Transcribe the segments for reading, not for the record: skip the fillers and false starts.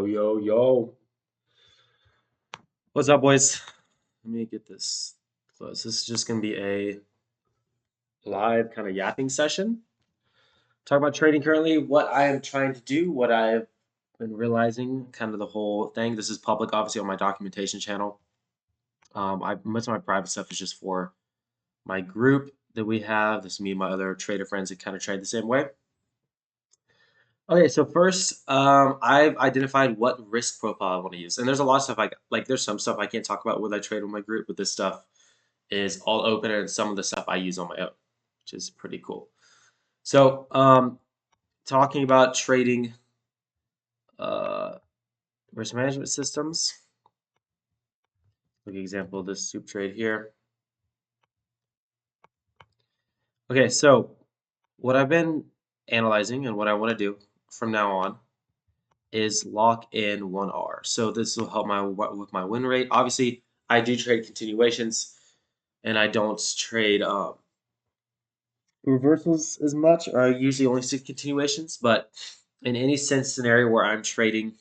Yo, yo, yo. What's up, boys? Let me get this close. This is just going to be a live kind of yapping session. Talk about trading currently, what I am trying to do, what I've been realizing, kind of the whole thing. This is public, obviously, on my documentation channel. Most of my private stuff is just for my group that we have. This is me and my other trader friends that kind of trade the same way. Okay, so first, I've identified what risk profile I want to use, and there's a lot of stuff like there's some stuff I can't talk about when I trade with my group, but this stuff is all open, and some of the stuff I use on my own, which is pretty cool. So, talking about trading risk management systems, like example of this soup trade here. Okay, so what I've been analyzing and what I want to do from now on is lock in 1R. So this will help with my win rate. Obviously, I do trade continuations, and I don't trade reversals as much, or I usually only stick continuations. But in any sense scenario where I'm trading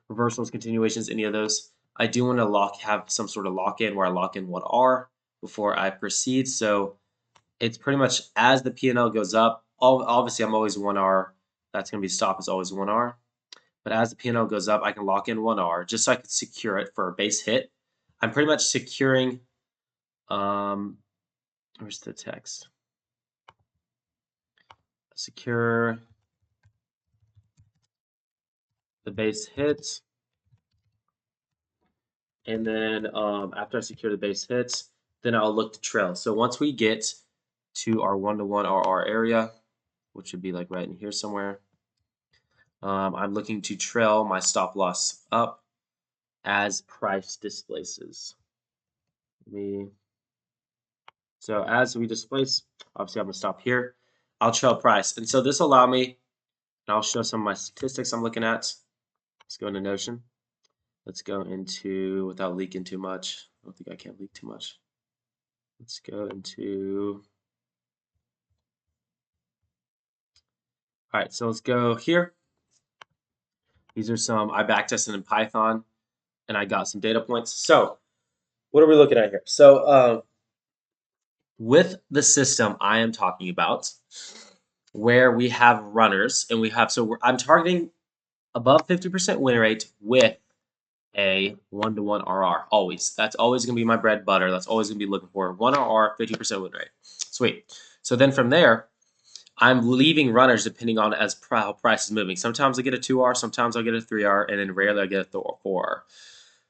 reversals, continuations, any of those, I do want to have some sort of lock in where I lock in 1R before I proceed. So it's pretty much as the P&L goes up. Obviously, I'm always 1R. That's going to be stop is always 1R. But as the P&L goes up, I can lock in 1R just so I can secure it for a base hit. I'm pretty much securing, where's the text? Secure the base hit. And then after I secure the base hits, then I'll look to trail. So once we get to our 1-to-1 RR area, which would be like right in here somewhere, I'm looking to trail my stop loss up as price displaces. So as we displace, obviously I'm gonna stop here. I'll trail price. And so this will allow me, and I'll show some of my statistics I'm looking at. Let's go into Notion. Let's go into, without leaking too much. I don't think I can leak too much. Let's go into, all right, so let's go here. These are some, I backtested in Python and I got some data points. So what are we looking at here? So with the system I am talking about, where we have runners and we have, so I'm targeting above 50% win rate with a 1-to-1 RR, always. That's always going to be my bread and butter. That's always going to be looking for 1 RR, 50% win rate. Sweet. So then from there, I'm leaving runners depending on how price is moving. Sometimes I get a 2R, sometimes I'll get a 3R, and then rarely I get a 4R.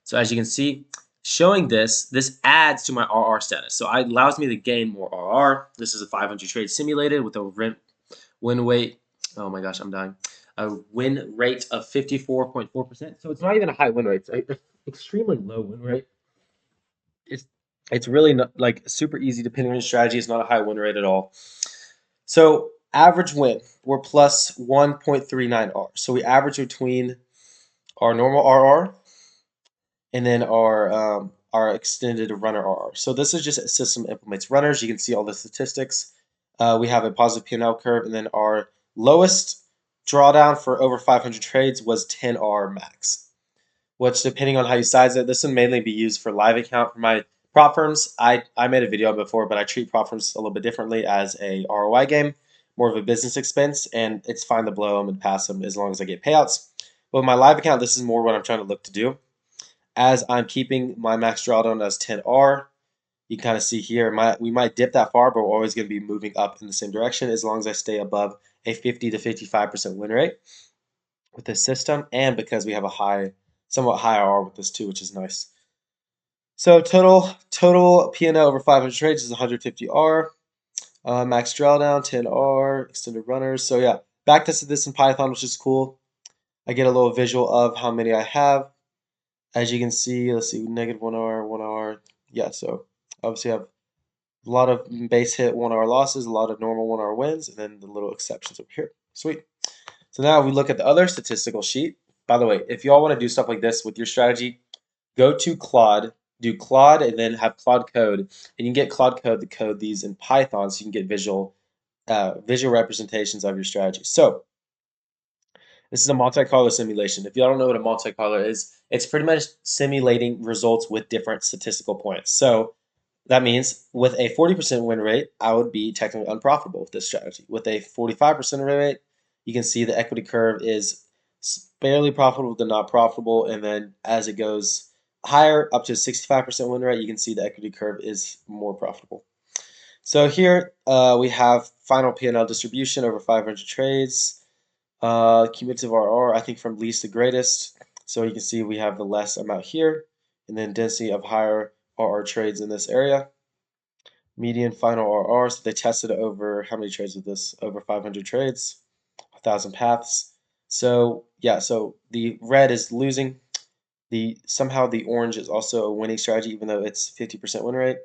So as you can see, showing this adds to my RR status. So it allows me to gain more RR. This is a 500 trade simulated with a win weight. Oh my gosh, I'm dying. A win rate of 54.4%. So it's not even a high win rate. It's an extremely low win rate. It's really not, like super easy depending on your strategy. It's not a high win rate at all. So average win, we're plus 1.39R. So we average between our normal RR and then our extended runner RR. So this is just a system implements runners. You can see all the statistics. We have a positive P&L curve, and then our lowest drawdown for over 500 trades was 10R max, which depending on how you size it, this would mainly be used for live account. For my prop firms, I made a video before, but I treat prop firms a little bit differently as a ROI game, more of a business expense, and it's fine to blow them and pass them as long as I get payouts. But with my live account, this is more what I'm trying to look to do. As I'm keeping my max drawdown as 10R, you can kind of see here, we might dip that far, but we're always going to be moving up in the same direction as long as I stay above a 50 to 55% win rate with this system, and because we have a somewhat high RR with this too, which is nice. So total P&L over 500 trades is 150R. Max drawdown 10R, extended runners. So yeah, backtested this in Python, which is cool. I get a little visual of how many I have. As you can see, let's see, negative 1R, 1R. Yeah, so obviously I have a lot of base hit 1R losses, a lot of normal 1R wins, and then the little exceptions over here. Sweet. So now we look at the other statistical sheet. By the way, if you all want to do stuff like this with your strategy, go to Claude, do Claude, and then have Claude Code, and you can get Claude Code to code these in Python, so you can get visual representations of your strategy. So This is a multi-color simulation. If you don't know what a multi-color is, it's pretty much simulating results with different statistical points. So that means with a 40% win rate, I would be technically unprofitable with this strategy. With a 45% win rate, you can see the equity curve is barely profitable to not profitable, and then as it goes higher, up to 65% win rate, you can see the equity curve is more profitable. So here we have final P&L distribution over 500 trades. Cumulative RR, I think from least to greatest. So you can see we have the less amount here, and then density of higher RR trades in this area. Median final RR, so they tested over how many trades with this? Over 500 trades, 1,000 paths. So yeah, so the red is losing. Somehow the orange is also a winning strategy, even though it's 50% win rate.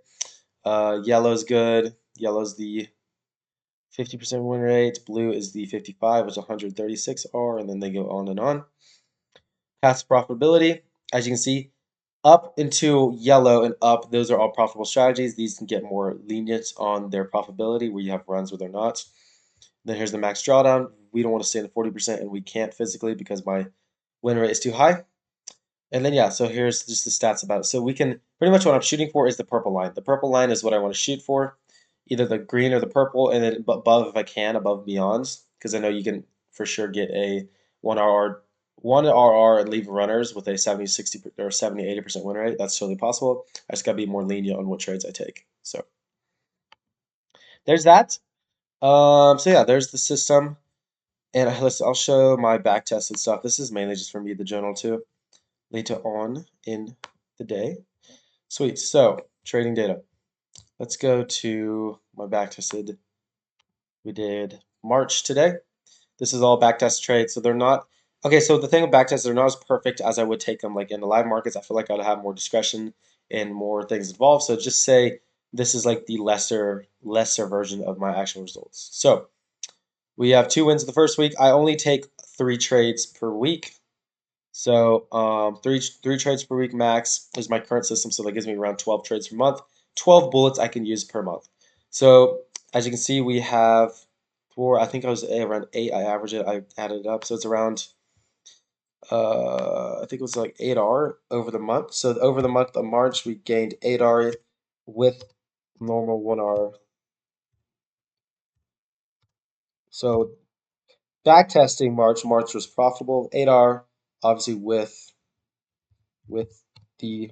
Yellow's good. Yellow's the 50% win rate. Blue is the 55, which is 136 R, and then they go on and on. Path profitability, as you can see, up into yellow and up, those are all profitable strategies. These can get more lenient on their profitability, where you have runs where they're not. Then here's the max drawdown. We don't want to stay in the 40%, and we can't physically because my win rate is too high. And then yeah, so here's just the stats about it. So we can pretty much what I'm shooting for is the purple line. The purple line is what I want to shoot for, either the green or the purple, and then above if I can, above beyonds, because I know you can for sure get a 1RR and leave runners with a 70, 60 or 70, 80% win rate. That's totally possible. I just gotta be more lenient on what trades I take. So there's that. So yeah, there's the system. And I'll show my back tested stuff. This is mainly just for me, the journal too, later on in the day. Sweet. So trading data. Let's go to my back tested. We did March today. This is all back test trades. So they're not okay. So the thing with back tests, they're not as perfect as I would take them like in the live markets. I feel like I'd have more discretion and more things involved. So just say this is like the lesser version of my actual results. So we have 2 wins the first week. I only take 3 trades per week. So three trades per week max is my current system. So that gives me around 12 trades per month. 12 bullets I can use per month. So as you can see, we have I think I was around 8. I averaged it. I added it up. So it's around, I think it was like 8R over the month. So over the month of March, we gained 8R with normal 1R. So back testing March was profitable. 8R, obviously with the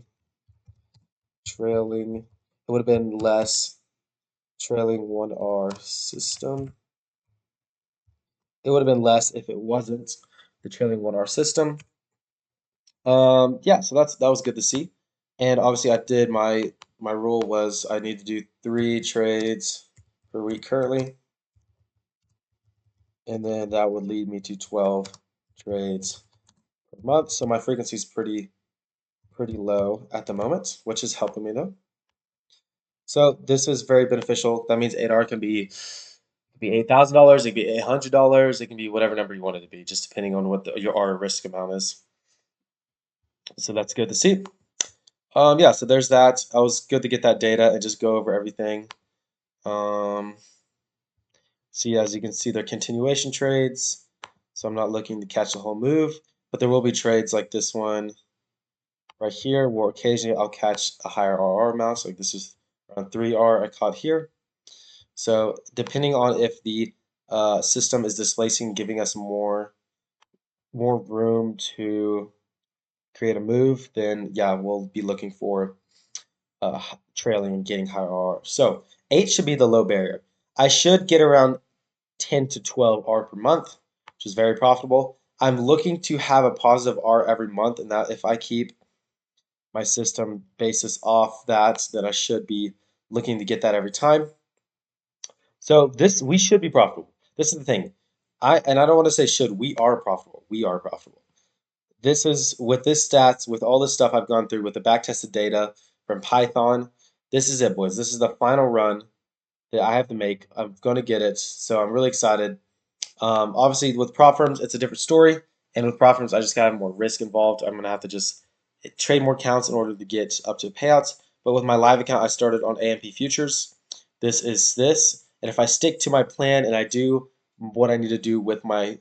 trailing, it would have been less trailing 1R system. It would have been less if it wasn't the trailing 1R system. Yeah, so that was good to see. And obviously I did my rule was I need to do 3 trades per week currently. And then that would lead me to 12 trades per month. So my frequency is pretty low at the moment, which is helping me though. So this is very beneficial. That means 8R can be $8,000, it can be $800, it can be whatever number you want it to be, just depending on what your R risk amount is. So that's good to see. Yeah, so there's that. I was good to get that data and just go over everything. See, as you can see, they're continuation trades. So I'm not looking to catch the whole move, but there will be trades like this one right here, where occasionally I'll catch a higher RR amount. So like this is around 3R I caught here. So depending on if the system is displacing, giving us more room to create a move, then yeah, we'll be looking for trailing and getting higher R. So 8 should be the low barrier. I should get around 10 to 12 R per month, which is very profitable. I'm looking to have a positive R every month, and that if I keep my system basis off that, then I should be looking to get that every time. So we should be profitable. This is the thing. I don't want to say should, we are profitable. We are profitable. This is with this stats, with all this stuff I've gone through, with the back tested data from Python. This is it, boys. This is the final run that I have to make. I'm going to get it. So I'm really excited. Obviously, with prop firms, it's a different story. And with prop firms, I just got to have more risk involved. I'm going to have to just trade more counts in order to get up to payouts. But with my live account, I started on AMP futures. This is this. And if I stick to my plan and I do what I need to do with my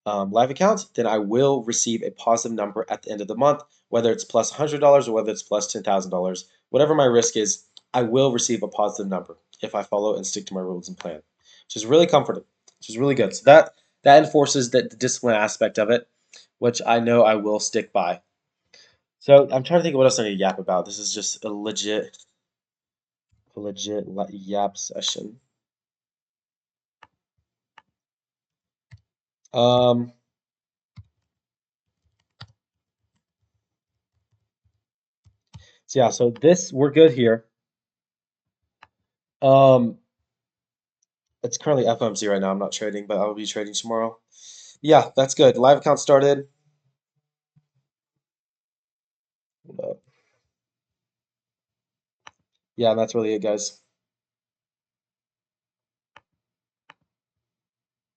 live account, then I will receive a positive number at the end of the month, whether it's plus $100 or whether it's plus $10,000. Whatever my risk is, I will receive a positive number if I follow and stick to my rules and plan, which is really comforting, which is really good. So that enforces the discipline aspect of it, which I know I will stick by. So I'm trying to think of what else I need to yap about. This is just a legit yap session. Um, so yeah, so this we're good here. Um, it's currently FOMC right now. I'm not trading, but I will be trading tomorrow. Yeah, that's good. Live account started. Yeah, that's really it, guys.